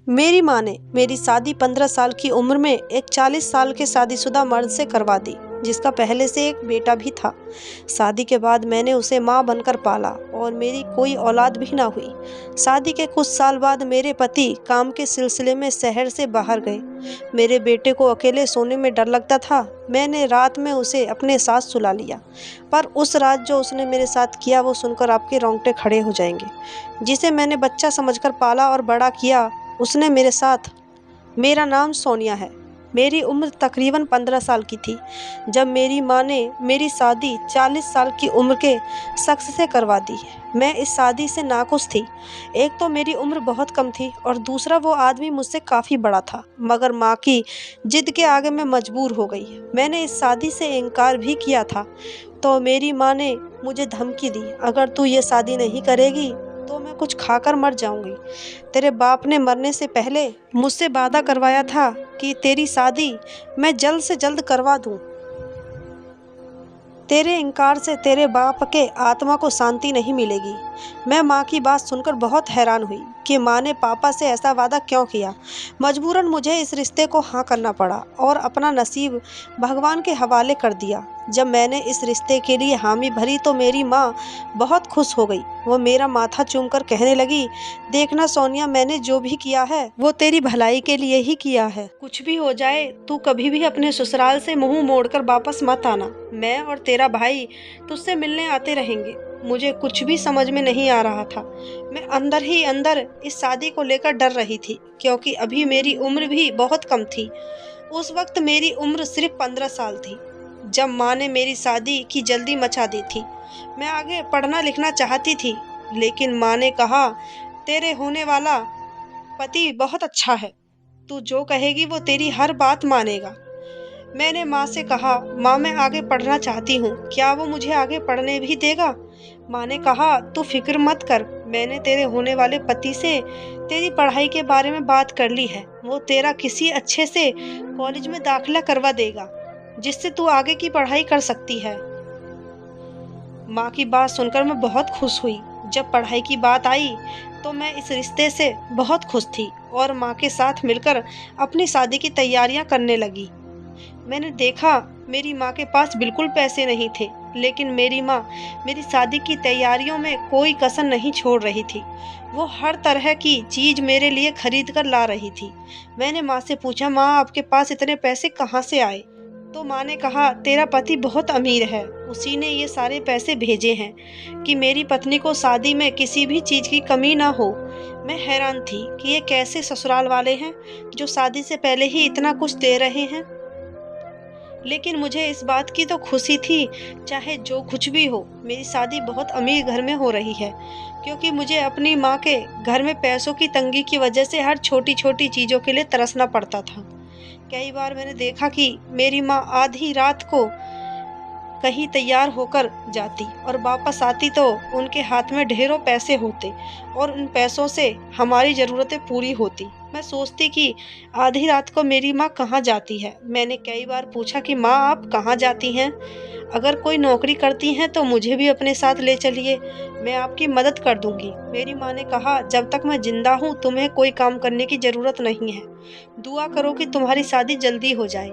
मेरी माँ ने मेरी शादी 15 साल की उम्र में एक 40 साल के शादीशुदा मर्द से करवा दी, जिसका पहले से एक बेटा भी था। शादी के बाद मैंने उसे माँ बनकर पाला और मेरी कोई औलाद भी ना हुई। शादी के कुछ साल बाद मेरे पति काम के सिलसिले में शहर से बाहर गए। मेरे बेटे को अकेले सोने में डर लगता था। मैंने रात में उसे अपने साथ सुला लिया, पर उस रात जो उसने मेरे साथ किया वो सुनकर आपके रोंगटे खड़े हो जाएंगे। जिसे मैंने बच्चा समझकर पाला और बड़ा किया, उसने मेरे साथ। मेरा नाम सोनिया है। मेरी उम्र तकरीबन 15 साल की थी जब मेरी माँ ने मेरी शादी 40 साल की उम्र के शख्स से करवा दी। मैं इस शादी से नाखुश थी। एक तो मेरी उम्र बहुत कम थी और दूसरा वो आदमी मुझसे काफ़ी बड़ा था, मगर माँ की जिद के आगे मैं मजबूर हो गई। मैंने इस शादी से इनकार भी किया था तो मेरी माँ ने मुझे धमकी दी, अगर तू ये शादी नहीं करेगी तो मैं कुछ खाकर मर जाऊंगी। तेरे बाप ने मरने से पहले मुझसे वादा करवाया था कि तेरी शादी मैं जल्द से जल्द करवा दूं। तेरे इनकार से तेरे बाप के आत्मा को शांति नहीं मिलेगी। मैं माँ की बात सुनकर बहुत हैरान हुई कि माँ ने पापा से ऐसा वादा क्यों किया। मजबूरन मुझे इस रिश्ते को हाँ करना पड़ा और अपना नसीब भगवान के हवाले कर दिया। जब मैंने इस रिश्ते के लिए हामी भरी तो मेरी माँ बहुत खुश हो गई। वो मेरा माथा चूमकर कहने लगी, देखना सोनिया, मैंने जो भी किया है वो तेरी भलाई के लिए ही किया है। कुछ भी हो जाए, तू कभी भी अपने ससुराल से मुंह मोड़कर वापस मत आना। मैं और तेरा भाई तुझसे मिलने आते रहेंगे। मुझे कुछ भी समझ में नहीं आ रहा था। मैं अंदर ही अंदर इस शादी को लेकर डर रही थी, क्योंकि अभी मेरी उम्र भी बहुत कम थी। उस वक्त मेरी उम्र सिर्फ 15 साल थी जब माँ ने मेरी शादी की जल्दी मचा दी थी। मैं आगे पढ़ना लिखना चाहती थी, लेकिन माँ ने कहा, तेरे होने वाला पति बहुत अच्छा है, तू जो कहेगी वो तेरी हर बात मानेगा। मैंने माँ से कहा, माँ मैं आगे पढ़ना चाहती हूँ, क्या वो मुझे आगे पढ़ने भी देगा? माँ ने कहा, तू फिक्र मत कर, मैंने तेरे होने वाले पति से तेरी पढ़ाई के बारे में बात कर ली है। वो तेरा किसी अच्छे से कॉलेज में दाखिला करवा देगा जिससे तू आगे की पढ़ाई कर सकती है। माँ की बात सुनकर मैं बहुत खुश हुई। जब पढ़ाई की बात आई तो मैं इस रिश्ते से बहुत खुश थी और माँ के साथ मिलकर अपनी शादी की तैयारियां करने लगी। मैंने देखा मेरी माँ के पास बिल्कुल पैसे नहीं थे, लेकिन मेरी माँ मेरी शादी की तैयारियों में कोई कसर नहीं छोड़ रही थी। वो हर तरह की चीज़ मेरे लिए खरीद कर ला रही थी। मैंने माँ से पूछा, माँ आपके पास इतने पैसे कहाँ से आए? तो माँ ने कहा, तेरा पति बहुत अमीर है, उसी ने ये सारे पैसे भेजे हैं कि मेरी पत्नी को शादी में किसी भी चीज़ की कमी ना हो। मैं हैरान थी कि ये कैसे ससुराल वाले हैं जो शादी से पहले ही इतना कुछ दे रहे हैं। लेकिन मुझे इस बात की तो खुशी थी, चाहे जो कुछ भी हो, मेरी शादी बहुत अमीर घर में हो रही है, क्योंकि मुझे अपनी माँ के घर में पैसों की तंगी की वजह से हर छोटी छोटी चीज़ों के लिए तरसना पड़ता था। कई बार मैंने देखा कि मेरी माँ आधी रात को कहीं तैयार होकर जाती और वापस आती तो उनके हाथ में ढेरों पैसे होते और उन पैसों से हमारी ज़रूरतें पूरी होती। मैं सोचती कि आधी रात को मेरी माँ कहाँ जाती है। मैंने कई बार पूछा कि माँ आप कहाँ जाती हैं? अगर कोई नौकरी करती हैं तो मुझे भी अपने साथ ले चलिए, मैं आपकी मदद कर दूंगी। मेरी माँ ने कहा, जब तक मैं जिंदा हूँ तुम्हें कोई काम करने की ज़रूरत नहीं है। दुआ करो कि तुम्हारी शादी जल्दी हो जाए,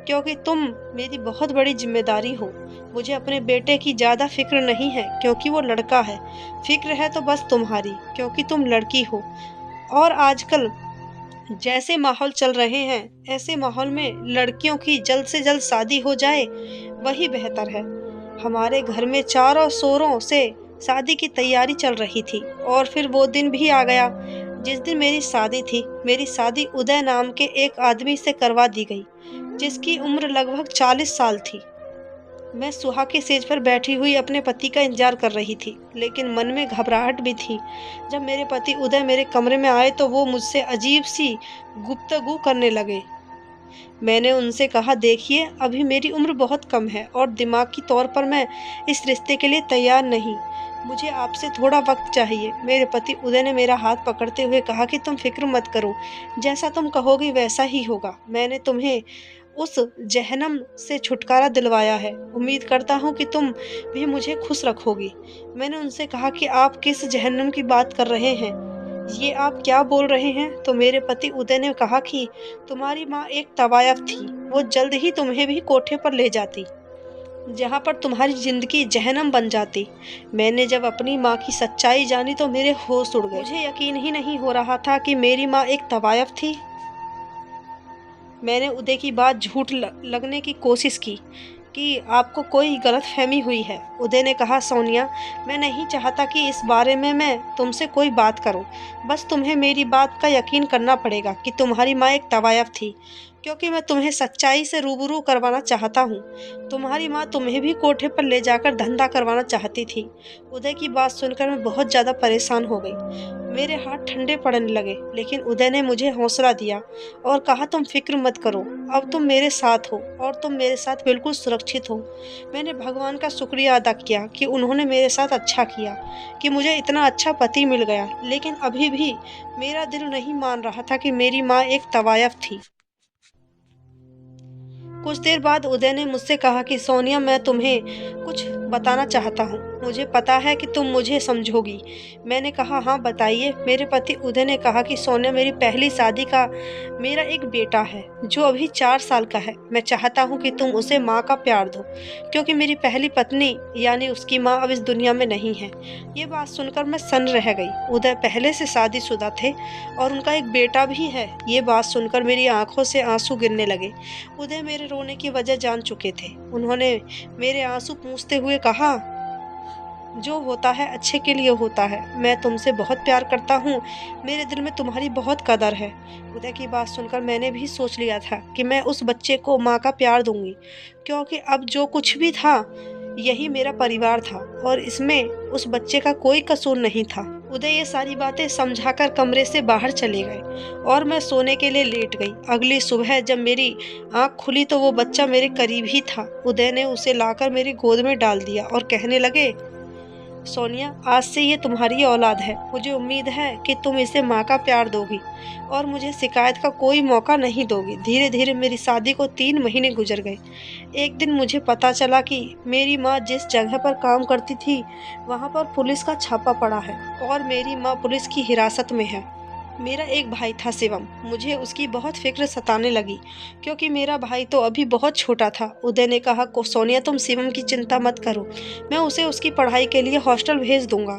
क्योंकि तुम मेरी बहुत बड़ी जिम्मेदारी हो। मुझे अपने बेटे की ज़्यादा फिक्र नहीं है क्योंकि वो लड़का है, फिक्र है तो बस तुम्हारी क्योंकि तुम लड़की हो। और आजकल जैसे माहौल चल रहे हैं, ऐसे माहौल में लड़कियों की जल्द से जल्द शादी हो जाए वही बेहतर है। हमारे घर में चारों शोरों से शादी की तैयारी चल रही थी और फिर वो दिन भी आ गया जिस दिन मेरी शादी थी। मेरी शादी उदय नाम के एक आदमी से करवा दी गई जिसकी उम्र लगभग 40 साल थी। मैं सुहाग की सेज पर बैठी हुई अपने पति का इंतजार कर रही थी, लेकिन मन में घबराहट भी थी। जब मेरे पति उदय मेरे कमरे में आए तो वो मुझसे अजीब सी गुफ्तगू करने लगे। मैंने उनसे कहा, देखिए अभी मेरी उम्र बहुत कम है और दिमागी तौर पर मैं इस रिश्ते के लिए तैयार नहीं, मुझे आपसे थोड़ा वक्त चाहिए। मेरे पति उदय ने मेरा हाथ पकड़ते हुए कहा कि तुम फिक्र मत करो, जैसा तुम कहोगी वैसा ही होगा। मैंने तुम्हें उस जहन्नम से छुटकारा दिलवाया है, उम्मीद करता हूँ कि तुम भी मुझे खुश रखोगी। मैंने उनसे कहा कि आप किस जहन्नम की बात कर रहे हैं? ये आप क्या बोल रहे हैं? तो मेरे पति उदय ने कहा कि तुम्हारी माँ एक तवायफ थी, वो जल्द ही तुम्हें भी कोठे पर ले जाती, जहाँ पर तुम्हारी जिंदगी जहन्नम बन जाती। मैंने जब अपनी माँ की सच्चाई जानी तो मेरे होश उड़ गए। मुझे यकीन ही नहीं हो रहा था कि मेरी माँ एक तवायफ थी। मैंने उदय की बात झूठ लगने की कोशिश की कि आपको कोई गलतफहमी हुई है। उदय ने कहा, सोनिया, मैं नहीं चाहता कि इस बारे में मैं तुमसे कोई बात करूं। बस तुम्हें मेरी बात का यकीन करना पड़ेगा कि तुम्हारी माँ एक तवायफ थी, क्योंकि मैं तुम्हें सच्चाई से रूबरू करवाना चाहता हूँ। तुम्हारी माँ तुम्हें भी कोठे पर ले जाकर धंधा करवाना चाहती थी। उदय की बात सुनकर मैं बहुत ज़्यादा परेशान हो गई। मेरे हाथ ठंडे पड़ने लगे, लेकिन उदय ने मुझे हौसला दिया और कहा, तुम फिक्र मत करो, अब तुम मेरे साथ हो और तुम मेरे साथ बिल्कुल सुरक्षित हो। मैंने भगवान का शुक्रिया अदा किया कि उन्होंने मेरे साथ अच्छा किया, कि मुझे इतना अच्छा पति मिल गया। लेकिन अभी भी मेरा दिल नहीं मान रहा था कि मेरी माँ एक तवायफ थी। कुछ देर बाद उदय ने मुझसे कहा कि सोनिया, मैं तुम्हें कुछ बताना चाहता हूँ। मुझे पता है कि तुम मुझे समझोगी। मैंने कहा, हाँ बताइए। मेरे पति उदय ने कहा कि सोनिया, मेरी पहली शादी का मेरा एक बेटा है जो अभी 4 साल का है। मैं चाहता हूँ कि तुम उसे माँ का प्यार दो, क्योंकि मेरी पहली पत्नी यानी उसकी माँ अब इस दुनिया में नहीं है। ये बात सुनकर मैं सन्न रह गई। उदय पहले से शादीशुदा थे और उनका एक बेटा भी है। ये बात सुनकर मेरी आंखों से आंसू गिरने लगे। उदय मेरे रोने की वजह जान चुके थे। उन्होंने मेरे आंसू पूंछते हुए कहा, जो होता है अच्छे के लिए होता है। मैं तुमसे बहुत प्यार करता हूँ, मेरे दिल में तुम्हारी बहुत कदर है। उदय की बात सुनकर मैंने भी सोच लिया था कि मैं उस बच्चे को माँ का प्यार दूंगी, क्योंकि अब जो कुछ भी था यही मेरा परिवार था और इसमें उस बच्चे का कोई कसूर नहीं था। उदय ये सारी बातें समझाकर कमरे से बाहर चले गए और मैं सोने के लिए लेट गई। अगली सुबह जब मेरी आंख खुली तो वो बच्चा मेरे करीब ही था। उदय ने उसे लाकर मेरी गोद में डाल दिया और कहने लगे, सोनिया, आज से ये तुम्हारी औलाद है। मुझे उम्मीद है कि तुम इसे माँ का प्यार दोगी और मुझे शिकायत का कोई मौका नहीं दोगी। धीरे धीरे मेरी शादी को 3 महीने गुजर गए। एक दिन मुझे पता चला कि मेरी माँ जिस जगह पर काम करती थी वहाँ पर पुलिस का छापा पड़ा है और मेरी माँ पुलिस की हिरासत में है। मेरा एक भाई था शिवम। मुझे उसकी बहुत फिक्र सताने लगी, क्योंकि मेरा भाई तो अभी बहुत छोटा था। उदय ने कहा, को सोनिया, तुम शिवम की चिंता मत करो, मैं उसे उसकी पढ़ाई के लिए हॉस्टल भेज दूंगा।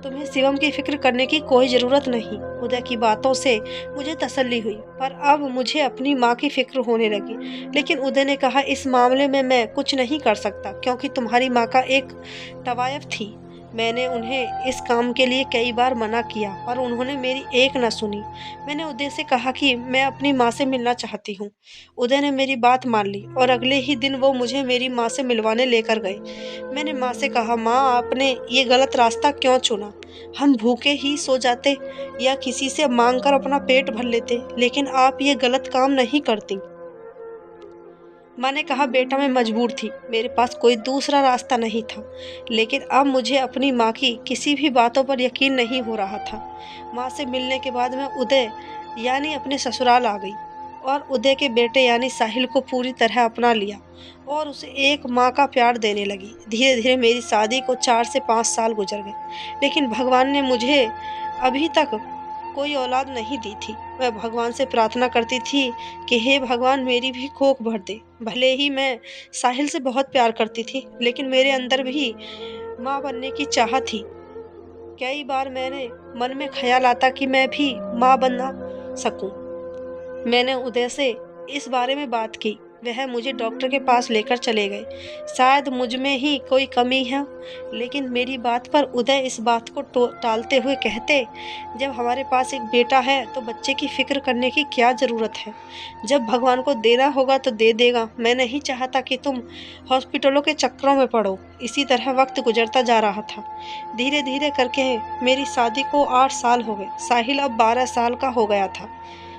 तुम्हें शिवम की फिक्र करने की कोई ज़रूरत नहीं। उदय की बातों से मुझे तसल्ली हुई, पर अब मुझे अपनी माँ की फिक्र होने लगी। लेकिन उदय ने कहा, इस मामले में मैं कुछ नहीं कर सकता, क्योंकि तुम्हारी माँ का एक तवायफ थी। मैंने उन्हें इस काम के लिए कई बार मना किया, पर उन्होंने मेरी एक न सुनी। मैंने उदय से कहा कि मैं अपनी माँ से मिलना चाहती हूँ। उदय ने मेरी बात मान ली और अगले ही दिन वो मुझे मेरी माँ से मिलवाने लेकर गए। मैंने माँ से कहा, माँ, आपने ये गलत रास्ता क्यों चुना? हम भूखे ही सो जाते या किसी से मांग कर अपना पेट भर लेते, लेकिन आप ये गलत काम नहीं करती। माँ ने कहा, बेटा, मैं मजबूर थी, मेरे पास कोई दूसरा रास्ता नहीं था। लेकिन अब मुझे अपनी माँ की किसी भी बातों पर यकीन नहीं हो रहा था। माँ से मिलने के बाद मैं उदय यानी अपने ससुराल आ गई और उदय के बेटे यानी साहिल को पूरी तरह अपना लिया और उसे एक माँ का प्यार देने लगी। धीरे धीरे मेरी शादी को 4 से 5 साल गुजर गए, लेकिन भगवान ने मुझे अभी तक कोई औलाद नहीं दी थी। मैं भगवान से प्रार्थना करती थी कि हे भगवान, मेरी भी कोख भर दे। भले ही मैं साहिल से बहुत प्यार करती थी, लेकिन मेरे अंदर भी माँ बनने की चाह थी। कई बार मैंने मन में ख्याल आता कि मैं भी माँ बना सकूं। मैंने उदय से इस बारे में बात की। वह मुझे डॉक्टर के पास लेकर चले गए। शायद मुझ में ही कोई कमी है, लेकिन मेरी बात पर उदय इस बात को टालते हुए कहते, जब हमारे पास एक बेटा है तो बच्चे की फिक्र करने की क्या ज़रूरत है? जब भगवान को देना होगा तो दे देगा। मैं नहीं चाहता कि तुम हॉस्पिटलों के चक्करों में पड़ो। इसी तरह वक्त गुजरता जा रहा था। धीरे धीरे करके मेरी शादी को 8 साल हो गए। साहिल अब 12 साल का हो गया था।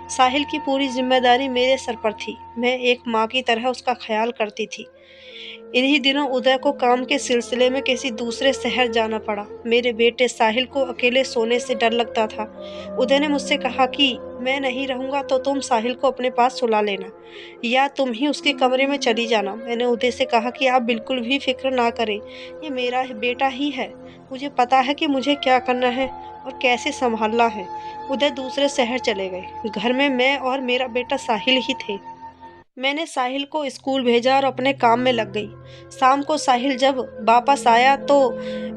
साहिल की पूरी जिम्मेदारी मेरे सर पर थी। मैं एक माँ की तरह उसका ख्याल करती थी। इन्हीं दिनों उदय को काम के सिलसिले में किसी दूसरे शहर जाना पड़ा। मेरे बेटे साहिल को अकेले सोने से डर लगता था। उदय ने मुझसे कहा कि मैं नहीं रहूँगा तो तुम साहिल को अपने पास सुला लेना या तुम ही उसके कमरे में चली जाना। मैंने उदय से कहा कि आप बिल्कुल भी फिक्र ना करें, ये मेरा बेटा ही है। मुझे पता है कि मुझे क्या करना है और कैसे संभालना है। उदय दूसरे शहर चले गए। घर में मैं और मेरा बेटा साहिल ही थे। मैंने साहिल को स्कूल भेजा और अपने काम में लग गई। शाम को साहिल जब वापस आया तो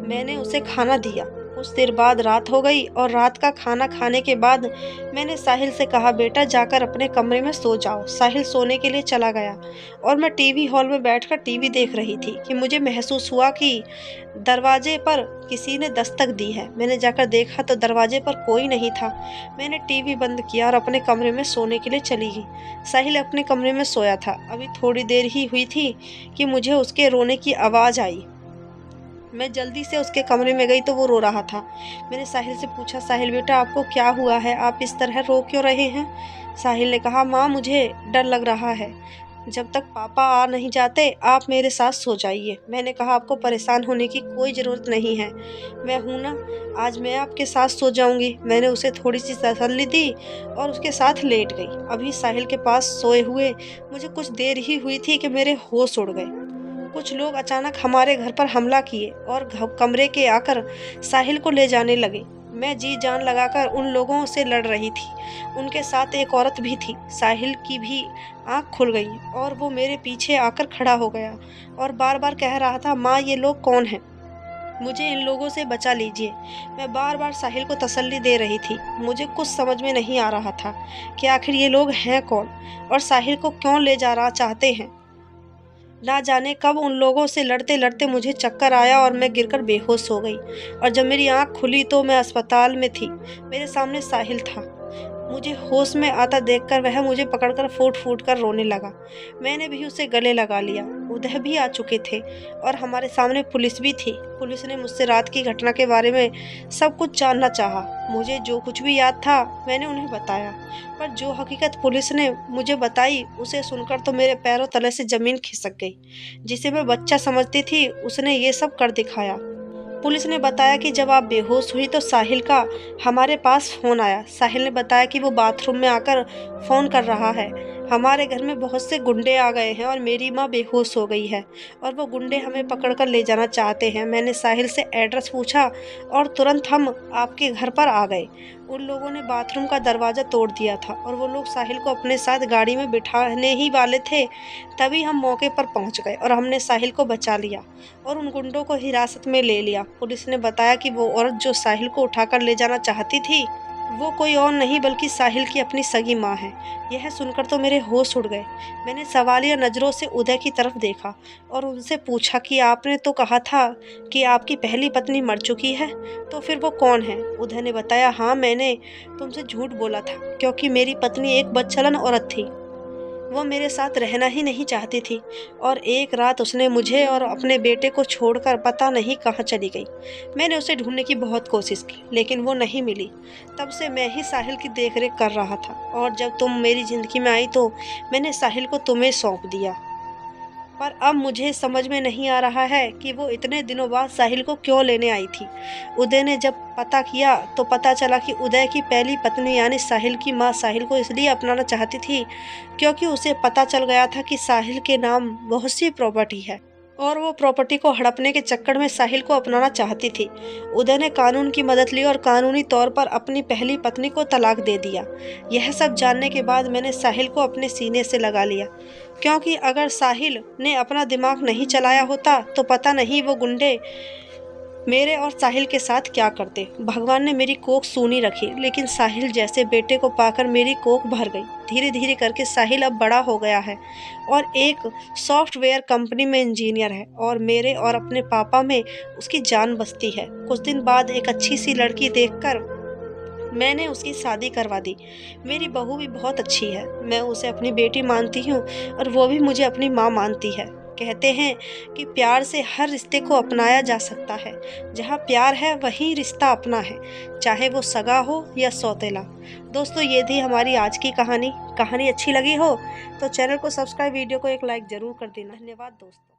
मैंने उसे खाना दिया। कुछ देर बाद रात हो गई और रात का खाना खाने के बाद मैंने साहिल से कहा, बेटा जाकर अपने कमरे में सो जाओ। साहिल सोने के लिए चला गया और मैं टीवी हॉल में बैठकर टीवी देख रही थी कि मुझे महसूस हुआ कि दरवाजे पर किसी ने दस्तक दी है। मैंने जाकर देखा तो दरवाजे पर कोई नहीं था। मैंने टीवी बंद किया और अपने कमरे में सोने के लिए चली गई। साहिल अपने कमरे में सोया था। अभी थोड़ी देर ही हुई थी कि मुझे उसके रोने की आवाज़ आई। मैं जल्दी से उसके कमरे में गई तो वो रो रहा था। मैंने साहिल से पूछा, साहिल बेटा आपको क्या हुआ है, आप इस तरह रो क्यों रहे हैं? साहिल ने कहा, माँ मुझे डर लग रहा है। जब तक पापा आ नहीं जाते आप मेरे साथ सो जाइए। मैंने कहा, आपको परेशान होने की कोई ज़रूरत नहीं है, मैं हूँ ना, आज मैं आपके साथ सो जाऊँगी। मैंने उसे थोड़ी सी तसल्ली दी और उसके साथ लेट गई। अभी साहिल के पास सोए हुए मुझे कुछ देर ही हुई थी कि मेरे होश उड़ गए। कुछ लोग अचानक हमारे घर पर हमला किए और कमरे के आकर साहिल को ले जाने लगे। मैं जी जान लगाकर उन लोगों से लड़ रही थी। उनके साथ एक औरत भी थी। साहिल की भी आंख खुल गई और वो मेरे पीछे आकर खड़ा हो गया और बार बार कह रहा था, माँ ये लोग कौन हैं, मुझे इन लोगों से बचा लीजिए। मैं बार बार साहिल को तसल्ली दे रही थी। मुझे कुछ समझ में नहीं आ रहा था कि आखिर ये लोग हैं कौन और साहिल को क्यों ले जाना चाहते हैं। ना जाने कब उन लोगों से लड़ते लड़ते मुझे चक्कर आया और मैं गिरकर बेहोश हो गई और जब मेरी आंख खुली तो मैं अस्पताल में थी। मेरे सामने साहिल था। मुझे होश में आता देखकर वह मुझे पकड़कर फूट फूट कर रोने लगा। मैंने भी उसे गले लगा लिया। उदय भी आ चुके थे और हमारे सामने पुलिस भी थी। पुलिस ने मुझसे रात की घटना के बारे में सब कुछ जानना चाहा। मुझे जो कुछ भी याद था मैंने उन्हें बताया, पर जो हकीकत पुलिस ने मुझे बताई उसे सुनकर तो मेरे पैरों तले से ज़मीन खिसक गई। जिसे मैं बच्चा समझती थी उसने ये सब कर दिखाया। पुलिस ने बताया कि जब आप बेहोश हुई तो साहिल का हमारे पास फ़ोन आया। साहिल ने बताया कि वो बाथरूम में आकर फ़ोन कर रहा है, हमारे घर में बहुत से गुंडे आ गए हैं और मेरी माँ बेहोश हो गई है और वो गुंडे हमें पकड़कर ले जाना चाहते हैं। मैंने साहिल से एड्रेस पूछा और तुरंत हम आपके घर पर आ गए। उन लोगों ने बाथरूम का दरवाज़ा तोड़ दिया था और वो लोग साहिल को अपने साथ गाड़ी में बिठाने ही वाले थे। तभी हम मौके पर पहुंच गए और हमने साहिल को बचा लिया और उन गुंडों को हिरासत में ले लिया। पुलिस ने बताया कि वो औरत जो साहिल को उठाकर ले जाना चाहती थी वो कोई और नहीं बल्कि साहिल की अपनी सगी माँ है। यह सुनकर तो मेरे होश उड़ गए। मैंने सवालिया नज़रों से उदय की तरफ देखा और उनसे पूछा कि आपने तो कहा था कि आपकी पहली पत्नी मर चुकी है, तो फिर वो कौन है? उदय ने बताया, हाँ मैंने तुमसे झूठ बोला था क्योंकि मेरी पत्नी एक बदचलन औरत थी। वो मेरे साथ रहना ही नहीं चाहती थी और एक रात उसने मुझे और अपने बेटे को छोड़कर पता नहीं कहाँ चली गई। मैंने उसे ढूंढने की बहुत कोशिश की लेकिन वो नहीं मिली। तब से मैं ही साहिल की देखरेख कर रहा था और जब तुम मेरी ज़िंदगी में आई तो मैंने साहिल को तुम्हें सौंप दिया। पर अब मुझे समझ में नहीं आ रहा है कि वो इतने दिनों बाद साहिल को क्यों लेने आई थी। उदय ने जब पता किया तो पता चला कि उदय की पहली पत्नी यानी साहिल की माँ साहिल को इसलिए अपनाना चाहती थी क्योंकि उसे पता चल गया था कि साहिल के नाम बहुत सी प्रॉपर्टी है और वो प्रॉपर्टी को हड़पने के चक्कर में साहिल को अपनाना चाहती थी। उदय ने कानून की मदद ली और कानूनी तौर पर अपनी पहली पत्नी को तलाक दे दिया। यह सब जानने के बाद मैंने साहिल को अपने सीने से लगा लिया क्योंकि अगर साहिल ने अपना दिमाग नहीं चलाया होता तो पता नहीं वो गुंडे मेरे और साहिल के साथ क्या करते। भगवान ने मेरी कोख सूनी रखी लेकिन साहिल जैसे बेटे को पाकर मेरी कोख भर गई। धीरे धीरे करके साहिल अब बड़ा हो गया है और एक सॉफ्टवेयर कंपनी में इंजीनियर है और मेरे और अपने पापा में उसकी जान बसती है। कुछ दिन बाद एक अच्छी सी लड़की देखकर मैंने उसकी शादी करवा दी। मेरी बहू भी बहुत अच्छी है। मैं उसे अपनी बेटी मानती हूँ और वो भी मुझे अपनी माँ मानती है। कहते हैं कि प्यार से हर रिश्ते को अपनाया जा सकता है। जहाँ प्यार है वहीं रिश्ता अपना है, चाहे वो सगा हो या सौतेला। दोस्तों ये थी हमारी आज की कहानी। कहानी अच्छी लगी हो तो चैनल को सब्सक्राइब, वीडियो को एक लाइक ज़रूर कर देना। धन्यवाद दोस्तों।